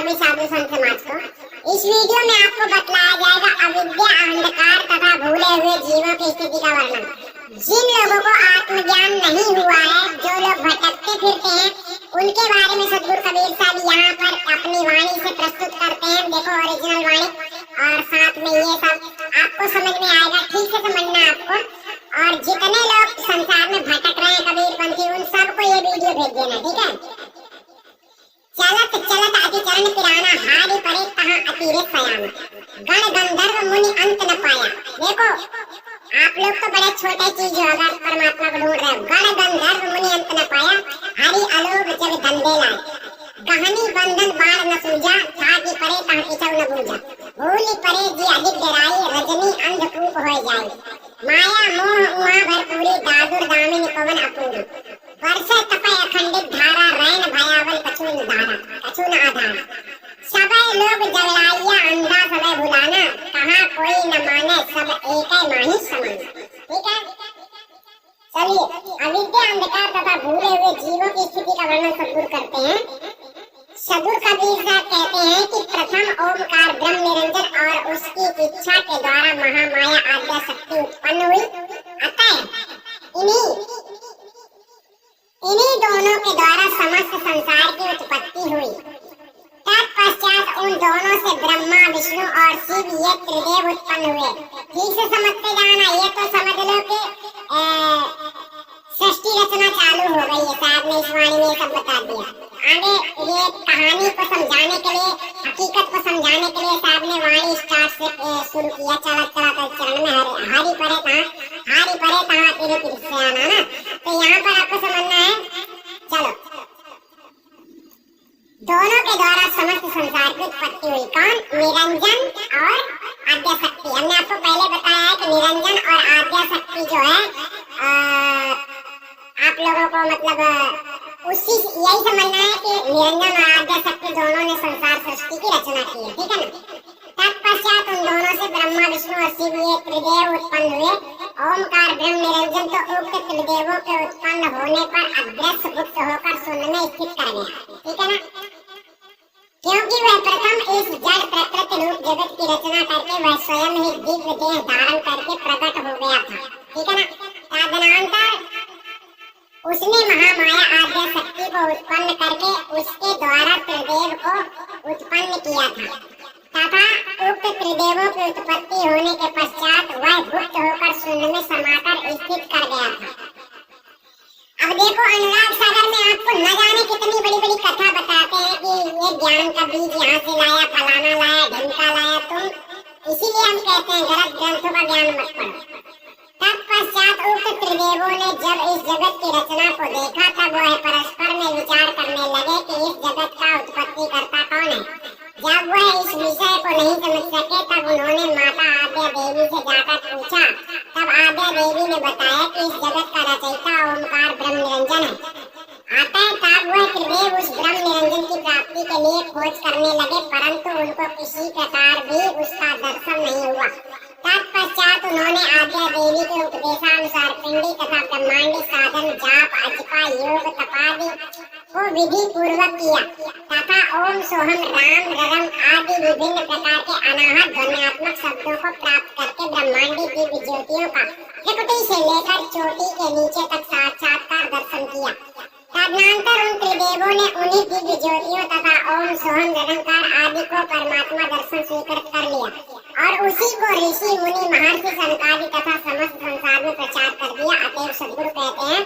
सभी साधु संत समाज को। इस वीडियो में आपको बतलाया जाएगा अविद्या, अंधकार तथा भूले हुए जीवों की स्थिति का वर्णन। जिन लोगों को आत्मज्ञान नहीं हुआ है, जो लोग भटकते फिरते हैं, उनके बारे में सद्गुरु कबीर साहब यहाँ पर अपनी वाणी से प्रस्तुत करते हैं। देखो ओरिजिनल वाणी, और साथ में ये सब आपको समझ में आएगा, ठीक से समझना है आपको। और जितने लोग संसार में भटक रहे हैं कबीरपंथी, उन सबको ये वीडियो भेज देना, ठीक है। चलत चलत अति चरण पिराना, हारि परे तहाँ अतिरे सयाना, गण गंधर्व मुनि अंत न पाया। देखो आप लोग तो बड़े छोटे चीज हो अगर परमात्मा को ढूंढ रहे हो। गण गंधर्व मुनि अंत न पाया, हरि अलोक जब धंधे लाए, गहनी बंधन बाण न सूझा, छाती परे तहाँ किछउ न बूझा, भूलि परे जी अधिक डराई, रजनी अंधकूप होय जाए, माया मोह उमा भरपूरी, दादुर दामिनी पवन अपूरी, वर्षे तपय अखंडित धारा, रैन भयावन कछु न आधार, सबय लोग जगलाइया, अंधा सबय भुलाना, कहाँ कोई न माने, सब एकै माही समान। ठीक है, चलिए अविद्या, अंधकार तथा भूले हुए जीवों की स्थिति का वर्णन सद्गुरु करते हैं। सद्गुरु कबीर साहब कहते हैं कि प्रथम ओमकार ब्रह्म निरंजन और उसकी इच्छा के द्वारा महामाया आद्या शक्ति उत्पन्न हुई। अतः इन्हीं दोनों के द्वारा समस्त संसार की उत्पत्ति हुई। तत्पश्चात उन दोनों से ब्रह्मा, विष्णु और शिव ये त्रिदेव उत्पन्न हुए। ठीक से समझते जाना, ये तो समझ लो कि सृष्टि रचना चालू हो गई है। साहब ने इस वाणी में सब बता दिया। आगे ये कहानी को समझाने के लिए, हकीकत को समझाने के लिए साहब ने वाणी स्टार्ट से शुरू किया। चलत चलत चरण में हारी परे तहाँ तेरे से आना ना, तो यहाँ पर आपको समझना है। चलो, दोनों के द्वारा समस्त संसार की उत्पत्ति हुई। कौन? निरंजन और आद्या शक्ति। हमने आपको पहले बताया है कि निरंजन और आद्या शक्ति जो है आप लोगों को मतलब उसी यही समझना है कि निरंजन और आद्या शक्ति दोनों ने संसार सृष्टि की रचना की है। ठीक है ना। तत्पश्चात उन दोनों से ब्रह्मा, विष्णु और शिव ये त्रिदेव उत्पन्न हुए। ओमकार ब्रह्म निरंजन तो उक्त त्रिदेवों के उत्पन्न होने पर अदृश्य गुप्त होकर शून्य में स्थित कर गया। ठीक है ना, क्योंकि वह प्रथम इस जड़ प्रकृति रूप जगत की रचना करके वह स्वयं ही दिव्य देह धारण करके प्रकट हो गया था। ठीक है ना। तदनंतर उसने महामाया आद्या शक्ति को उत्पन्न करके उसके द्वारा त्रिदेव को उत्पन्न किया था तथा उक्त त्रिदेवों की उत्पत्ति होने के पश्चात वह गुप्त होकर शून्य में समाकर स्थित कर गया था। अब देखो, अनुराग सागर में आपको न जाने कितनी बड़ी बड़ी कथा बताते हैं कि ये ज्ञान का बीज यहाँ से लाया, फलाना लाया, ढिमका लाया। तुम इसीलिए हम कहते हैं गलत ग्रंथों का ज्ञान मत पढ़ो। तत्पश्चात उक्त त्रिदेवों ने जब इस जगत की रचना को देखा, तब वह परस्पर में विचार करने लगे कि इस जगत का उत्पत्ति करता कौन है। जब वह इस विषय को नहीं समझ सके, तब उन्होंने माता आद्या देवी से जाकर पूछा। तब आद्या देवी ने बताया कि इस जगत का रचयिता ओमकार ब्रह्म निरंजन है। अतः तब वह त्रिदेव उस ब्रह्म निरंजन की प्राप्ति के लिए खोज करने लगे, परंतु उनको किसी प्रकार भी उसका दर्शन नहीं हुआ। तत्पश्चात उन्होंने आद्या देवी के उपदेशानुसार पिंडी तथा ब्रह्मांडी साधन जाप, अजपा, योग, तपादि को विधि पूर्वक किया तथा ओम सोहम राम ररम आदि विभिन्न प्रकार के अनाहत ध्वन्यात्मक शब्दों को प्राप्त करके ब्रह्मांडी दिव्य ज्योतियों का त्रिकुटी से लेकर चोटी के नीचे तक साक्षात्कार दर्शन किया। तदनंतर उन त्रिदेवों ने उन्हीं दिव्य ज्योतियों तथा ओम सोहम ररंकार आदि को परमात्मा दर्शन स्वीकृत कर लिया और उसी को ऋषि मुनि महर्षि सनकादि तथा समस्त संसार में प्रचार कर दिया। अतएव सद्गुरु कहते हैं,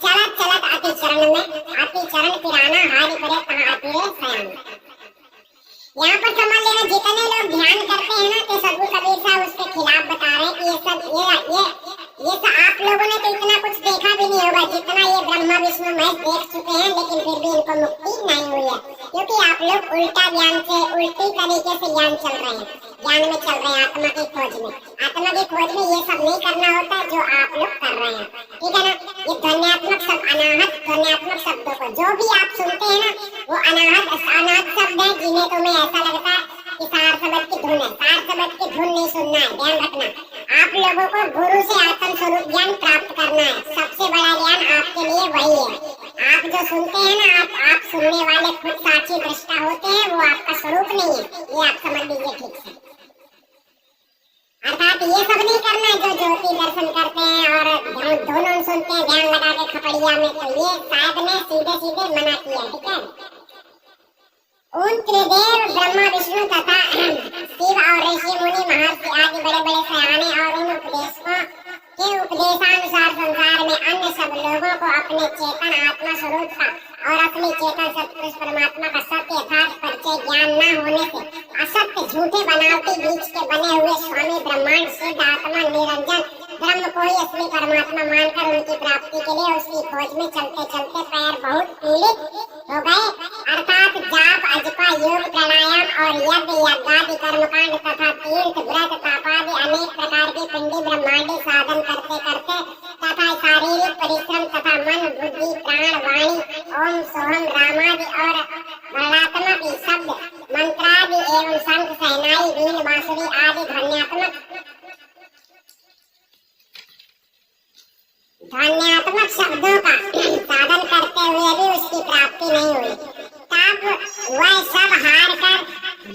चलत चलत अति चरण में अति चरण पिराना, हारि परे तहाँ अतिरे सयाना। यहाँ पर समझ लेना, जितने लोग ध्यान करते हैं ना, तो सद्गुरु कबीर साहब उसके खिलाफ बता रहे हैं कि ये सब आप लोगों ने तो इतना कुछ देखा भी नहीं होगा जितना ये ब्रह्मा विष्णु महेश देख चुके हैं, लेकिन फिर भी इनको मुक्ति नहीं हुई है, क्योंकि आप लोग उल्टा ज्ञान से, उल्टी तरीके से ज्ञान चल रहे हैं, ज्ञान में चल रहे हैं, आत्मा की खोज में। आत्मा की खोज में ये सब नहीं करना होता जो आप लोग कर रहे हैं। ठीक है ना। ये ध्वन्यात्मक शब्द, अनाहत ध्वन्यात्मक शब्दों को जो भी आप सुनते हैं ना, वो अनाहत शब्द है जिन्हें तुम्हें ऐसा लगता है कि सार शब्द की धुन है। सार शब्द की धुन नहीं सुनना है, ध्यान रखना। आप लोगों को गुरु से आत्म स्वरूप ज्ञान प्राप्त करना है। सबसे बड़ा ज्ञान आपके लिए वही है। आप जो सुनते हैं ना, आप सुनने वाले खुद साक्षी दृष्टा होते हैं, वो आपका स्वरूप नहीं है, ये आप समझ लीजिए ठीक से। अर्थात ये सब नहीं करना है जो ज्योति दर्शन करते हैं और दोनों सुनते हैं ध्यान लगा के खपड़िया में, तो ये साहब ने सीधे सीधे मना किया, ठीक है। उन त्रिदेव ब्रह्मा विष्णु तथा शिव और ऋषि मुनि महर्षि आदि बड़े बड़े सयाने और उन उपदेशकों के उपदेशानुसार संसार में अन्य सब लोगों को अपने चेतन आत्मा स्वरूप का और अपनी चेतन सत्पुरुष परमात्मा का सत्य यथार्थ परिचय ज्ञान न होने से असत्य झूठे बनावटी बीज के बने हुए स्वामी ब्रह्मांड सिद्ध आत्मा निरंजन ब्रह्म को ही असली परमात्मा मानकर उनकी प्राप्ति के लिए उसकी खोज में चलते चलते पैर बहुत पीड़ित हो गए। अर्थात जाप अजपा योग प्राणायाम और यज्ञ यज्ञादि कर्मकांड तथा तीर्थ व्रत तपादि अनेक प्रकार के पिंडी ब्रह्मांडी साधन करते करते तथा शारीरिक परिश्रम तथा मन बुद्धि प्राण वाणी ओम सोहम रामादि और वर्णात्मक शब्द मंत्रादि एवं शंख सहनाई वीण बांसुरी आदि ध्वन्यात्मक शब्दों का साधन करते हुए भी उसकी प्राप्ति नहीं हुई। तब वह सब हार कर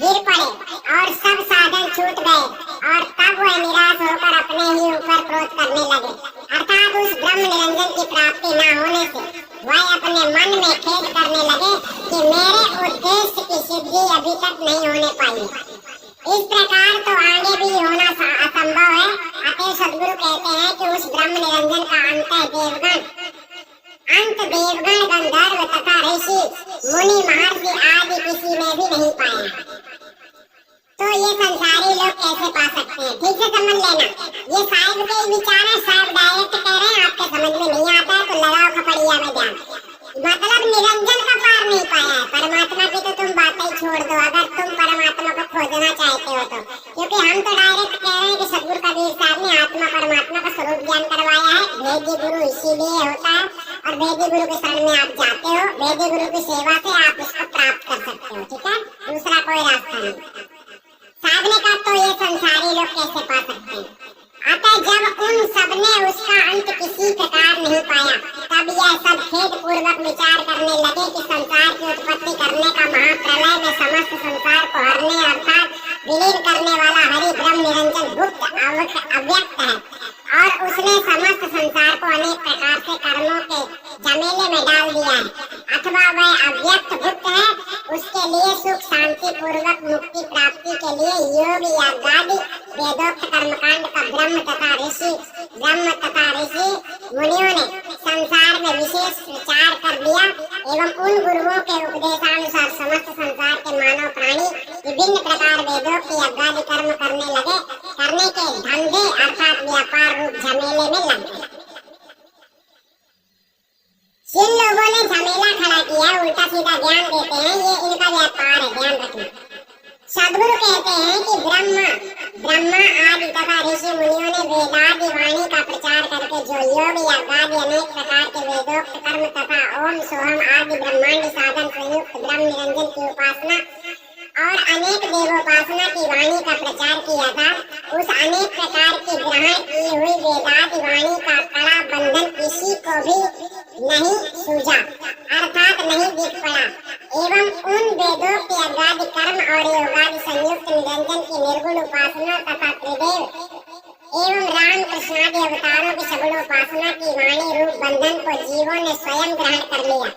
गिर पड़े और सब साधन छूट गए और तब वह निराश होकर अपने ही ऊपर क्रोध करने लगे। अर्थात उस ब्रह्म निरंजन की प्राप्ति न होने से वह अपने मन में खेद करने लगे कि मेरे उद्देश्य की सिद्धि अभी तक नहीं होने पाई। इस प्रकार तो आगे भी होना असंभव है। अतः सदगुरु कहते हैं कि उस ब्रह्म निरंजन का अंत देवगण गंधर्व तथा ऋषि मुनि महर्षि आदि किसी में भी नहीं पाया। तो ये संसारी लोग कैसे पा सकते हैं, ठीक से समझ लेना। ये साहिब के विचार है, साहिब डायरेक्ट कह रहे हैं, आपके समझ में नहीं आता है तो लगाओ खपड़िया में ध्यान। मतलब निरंजन का पार नहीं पाया है, परमात्मा की तो तुम बातें ही छोड़ दो अगर तुम परमात्मा को खोजना चाहते हो तो। क्योंकि हम तो डायरेक्ट कह रहे हैं कि सदगुरु कबीर साहब ने आत्मा परमात्मा का स्वरूप ज्ञान करवाया है। भेदी गुरु इसीलिए होता है और भेदी गुरु के शरण में आप जाते हो, भेदी गुरु की सेवा से आप उसको प्राप्त कर सकते हो, ठीक है। दूसरा कोई रास्ता नहीं। साहब ने कहा तो ये संसारी लोग कैसे पा सकते हैं। अतः जब उन सब ने उसका अंत किसी प्रकार नहीं पाया तब यह सब खेद पूर्वक विचार करने लगे कि संसार की उत्पत्ति करने का महाप्रलय में समस्त संसार को हरने अर्थात विलीन करने वाला हरि ब्रह्म निरंजन गुप्त अव्यक्त है और उसने समस्त संसार को अनेक प्रकार से कर्मों के झमेले में डाल दिया है। अथवा वह अव्यक्त गुप्त है, उसके लिए सुख शांति पूर्वक मुक्ति प्राप्ति के लिए योग यज्ञादि वेदोक्त कर्मकांड का ब्रह्म तथा ऋषि मुनियों ने संसार में विशेष प्रचार कर दिया एवं उन गुरुओं के उपदेशानुसार समस्त संसार के मानव प्राणी विभिन्न प्रकार वेदोक्त यज्ञादि कर्म करने के धंधे अर्थात व्यापार रूप झमेले में लग गए। जिन लोगों ने झमेला खड़ा किया उल्टा सीधा ज्ञान देते हैं, ये इनका व्यापार है, ध्यान रखना। सदगुरु कहते हैं कि ब्रह्मा आदि तथा ऋषि मुनियों ने वेदादि वाणी का प्रचार करके जो योग यज्ञादि अनेक प्रकार के वेदोक्त कर्म तथा ओम सोहम आदि ब्रह्मांड साधन संयुक्त ब्रह्म निरंजन की उपासना और अनेक देवोपासना की वाणी का प्रचार किया था, उस अनेक प्रकार की ग्रहण की हुई वेदादि वाणी का कड़ा बंधन किसी को भी नहीं सूझा अर्थात नहीं दिख पड़ा एवं उन वेदोक्त यज्ञादि कर्म और योगादि संयुक्त निरंजन की निर्गुण उपासना तथा त्रिदेव एवं राम कृष्णादि अवतारों की सगुण उपासना की वाणी रूप बंधन को जीवों ने स्वयं ग्रहण कर लिया,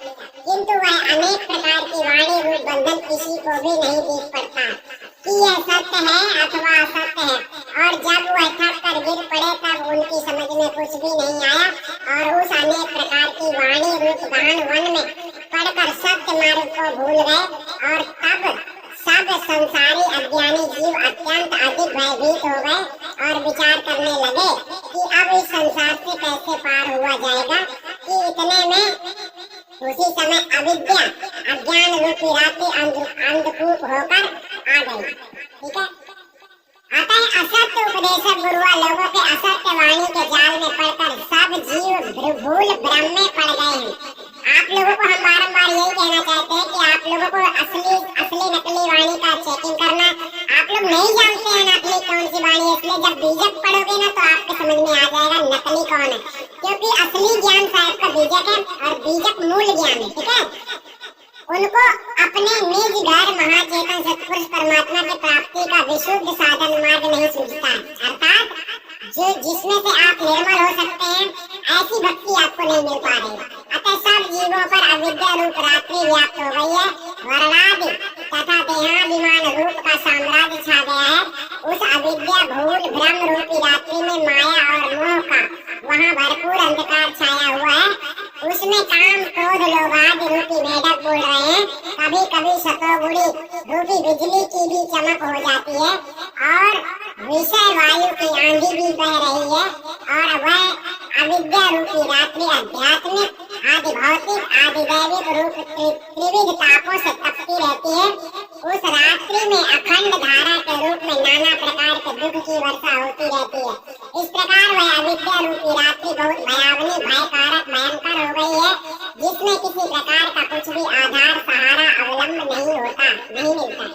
किंतु वह अनेक प्रकार की वाणी रूप बंधन किसी को भी नहीं दिख पड़ता कि यह सत्य है अथवा असत्य है। और जब वह थक कर गिर पड़े तब उनकी समझ में कुछ भी नहीं आया और उस अनेक प्रकार की वाणी रूप गहन वन में पड़कर सत्य मार्ग को भूल गए और तब सब संसारी अज्ञानी जीव अत्यंत अधिक भयभीत हो गए और विचार करने लगे कि अब इस संसार से कैसे पार हुआ जाएगा कि इतने में उसी समय अविद्या अज्ञान रूपी रात्रि अंधकूप होकर आ गई, ठीक है। अतः असत्य उपदेशक गुरुआ लोगों के असत्य वाणी के जाल में पड़कर सब जीव भूल भ्रम में पड़ गए हैं। आप लोगों को हम बारंबार यही कहना चाहते हैं कि आप लोगों को असली नकली वाणी का चेकिंग करना। आप लोग नहीं जानते हैं नकली कौन सी वाणी है, इसलिए जब बीजक पढ़ोगे ना तो आपको समझ में आ जाएगा नकली कौन है। क्योंकि असली ज्ञान साहब का बीजक है और बीजक मूल ज्ञान है, ठीक है। उनको अपने निज घर महाचेतन सतपुरुष परमात्मा की प्राप्ति का विशुद्ध साधन मार्ग नहीं सूझता, अर्थात जो जिसमें से आप निर्मल हो सकते हैं, ऐसी भक्ति आपको नहीं मिल पा रही। अतः सब जीवों पर अविद्या रूप रात्रि व्याप्त हो गई है, वर्णादि तथा देहाभिमान रूप का साम्राज्य छा गया है। उस अविद्या भूल भ्रम रूपी रात्रि में माया और मोह का वहाँ भरपूर अंधकार छाया हुआ है। उसमें काम क्रोध लोभ आदि रूपी मेढक बोल रहे हैं। कभी कभी शतोगुणी रूपी बिजली की भी चमक हो जाती है और विषय वायु की आंधी भी बह रही है, और वह अविद्या रूपी रात्रि आध्यात्मिक आदि भौतिक आदि दैविक रूप त्रिविध तापों से तपती रहती है। उस रात्रि में अखंड धारा के रूप में नाना प्रकार के दुख की वर्षा होती रहती है। इस प्रकार वह अविद्या रूपी रात्रि बहुत भयावनी भयकारक भयंकर हो गई है, जिसमें किसी प्रकार का कुछ भी आधार सहारा अवलंब नहीं मिलता।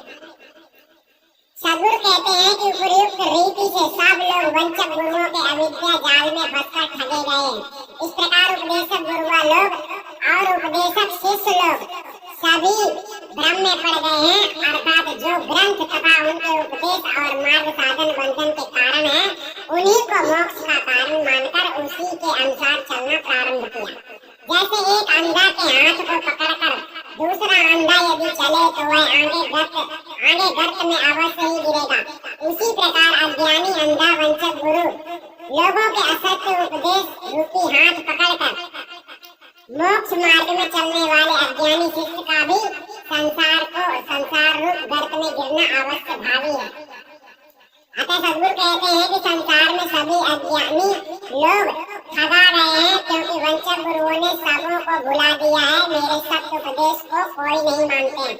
सदगुरु कहते हैं कि उपयुक्त रीति से सब लोग वंचक गुरुओं के अविद्या जाल में फंसकर ठगे गए हैं। इस प्रकार उपदेशक गुरुआ लोग और उपदेशक शिष्य लोग सभी भ्रम में पड़ गए हैं, अर्थात जो ग्रंथ तथा उनके उपदेश और मार्ग साधन बंधन के कारण है, उन्हीं को मोक्ष का कारण मानकर उसी के अनुसार चलना प्रारंभ किया। जैसे एक अंधा के हाथ को पकड़कर दूसरा अंधा यदि चले तो वह आगे गर्त में अवश्य ही गिरेगा। उसी प्रकार अज्ञानी अंधा वंचक गुरु लोगों के असत्य उपदेश रूपी हाथ पकड़कर मोक्ष मार्ग में चलने वाले अज्ञानी शिष्य का भी संसार रूप गर्त में गिरना अवश्य भावी है। अतः सदगुरु कहते हैं कि संसार में सभी अज्ञानी लोग ठगा गए हैं, क्योंकि वंचक गुरुओं ने सबों को भुला दिया है। मेरे सत्य उपदेश को कोई नहीं मानते।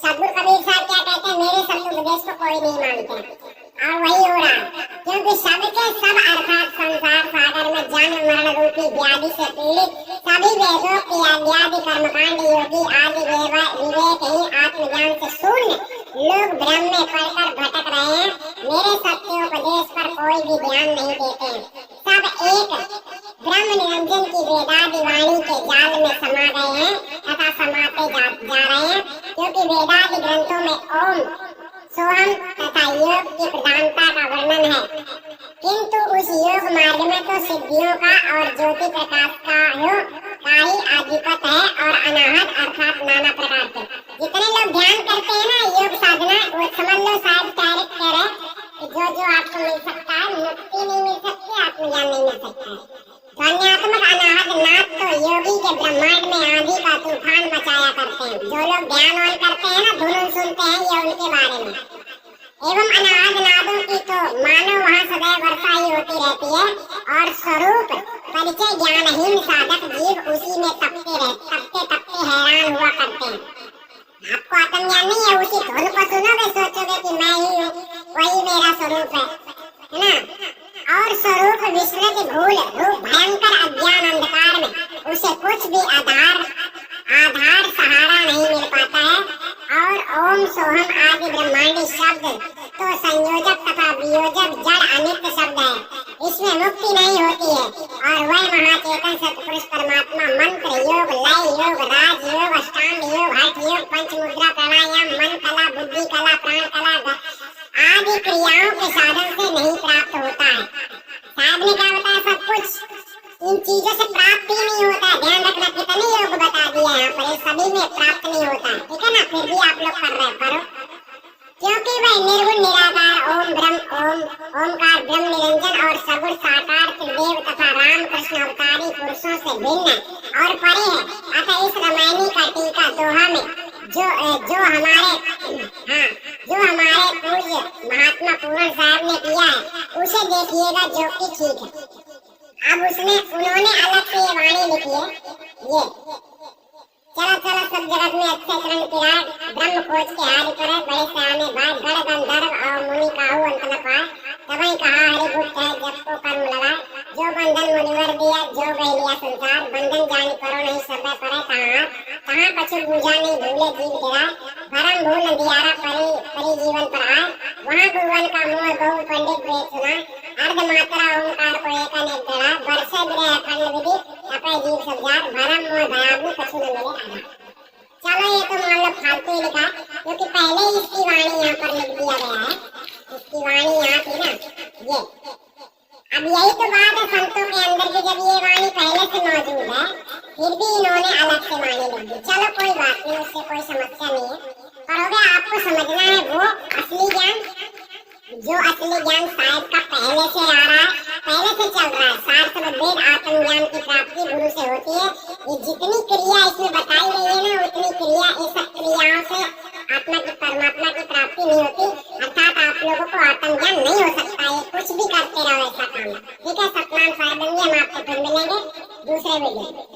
सदगुरु कबीर साहब क्या कहते हैं? मेरे सत्य उपदेश को कोई नहीं मानते। और वही हो रहा है, क्योंकि सबके सब अर्थात संसार सागर में जन्म मरण रूपी व्याधि से पीड़ित सभी वेदों की आदि कर्मकांड योगी आदि विवेकहीन आत्मज्ञान से शून्य लोग भ्रम में पड़कर भटक रहे हैं। मेरे सत्योपदेश पर कोई भी ध्यान नहीं देते हैं। सब एक ब्रह्म निरंजन की वेदादि वाणी के जाल में समा गए हैं तथा समाते जा रहे हैं, क्योंकि वेदादि ग्रंथों में ओम सोहम तथा योग की प्रधानता का वर्णन है, किंतु उस योग मार्ग में तो सिद्धियों का और ज्योति प्रकाश का ही आधिपत्य है, और अनाहत अर्थात नाना प्रकार के जितने लोग ध्यान करते हैं ना योग साधना, वो समझ लो शायद डायरेक्ट कह रहे कि जो आपको मिल सकता है, मुक्ति नहीं मिल सकती, आत्मज्ञान नहीं मिल सकता है। ध्वन्यात्मक अनाहत नाथ तो योगी के ब्रह्मांड में आंधी का तूफान मचाया करते हैं। जो लोग ध्यान ऑन करते हैं ना, धुन सुनते हैं, ये उनके बारे में। एवं अनाहत नादों की तो मानो वहाँ सदैव वर्षा ही होती रहती है, और स्वरूप परिचय ज्ञानहीन साधक जीव उसी में तपते हैरान हुआ करते हैं। आपको आत्मज्ञान नहीं है, उसी धुन को सुनोगे सोचोगे कि मैं ही हूँ, वही मेरा स्वरूप है ना। और स्वरूप विस्मृत भूल रूप भयंकर अज्ञान अंधकार में उसे कुछ भी आधार सहारा नहीं मिल पाता है। और ओम सोहम आदि ब्रह्मांडी शब्द तो संयोजक तथा वियोजक जड़ अनित्य शब्द है, इसमें मुक्ति नहीं होती है। और वह महाचेतन सतपुरुष परमात्मा मंत्र योग, लय योग, राज योग, अष्टांग योग, हठ योग, पंचमुद्रा प्राणायाम, मन कला, बुद्धि कला, प्राण कला आदि क्रियाओं के साधन से नहीं प्राप्त होता है। साधने का होता है सब कुछ, इन चीजों से प्राप्त ही नहीं होता। ध्यान रखना, कितने योग बता दिया यहाँ पर, सभी में प्राप्त नहीं होता, ठीक है ना। फिर भी आप लोग कर रहे करो, क्योंकि वह निर्गुण निराकार ओम ओमकार ब्रह्म निरंजन और सगुण साकार त्रिदेव तथा राम कृष्ण अवतारी पुरुषों से भिन्न और परे है। अतः इस रामायणी का टीका दोहा में जो हमारे पूज्य महात्मा पूर्ण साहब ने किया है, उसे देखिएगा, जो कि ठीक है। अब उन्होंने अलग से ये वाणी लिखी है, ये चलो सब जगत में अच्छे चरण किराए ब्रह्म खोज के हारि करे, बड़े सयाने बात गढ़ गंधर्व और मुनि काहू अंत न पाए, तबई कहा हरि गुट है जब को कर्म लगाए, जो बंधन मुनिवर दिया जो गह लिया संसार, बंधन जानी करो नहीं सब परे कहाँ कछु बूझा नहीं भूले जीव गिराए, भरम भूल अंधियारा परी जीवन पर आए, वहाँ भुवन का मोह बहु पंडित वेद सुना, अर्ध मात्रा ओंकार को एक अनेक जड़ा, वर्षे ग्रह अखंड विधि छपे जीव सब जात भरम मोह भयावनी कछु न मिले आधार। चलो ये तो मान लो फालतू ही लिखा, क्योंकि पहले ही इसकी वाणी यहाँ पर लिख दिया गया है। इसकी वाणी यहाँ थी ना, ये अब यही तो बात है संतों के अंदर की, जब ये वाणी पहले से मौजूद है फिर भी इन्होंने अलग से वाणी लिख दी। चलो कोई बात नहीं, उससे कोई समस्या नहीं है, पर हो गया आपको समझना है वो असली ज्ञान, जो असली ज्ञान शायद का पहले से आ रहा है, पहले से चल रहा है। सार समवेद आत्मज्ञान की प्राप्ति गुरु से होती है। ये जितनी क्रिया इसमें बताई गई है ना, उतनी क्रिया इस क्रियाओं से आत्मा की परमात्मा की प्राप्ति नहीं होती, अर्थात आप लोगों को आत्मज्ञान नहीं हो सकता। ये कुछ भी करते रहो ऐसा काम। ठीक है, सतनाम साहेब, हम आपसे फिर मिलेंगे दूसरे वीडियो में।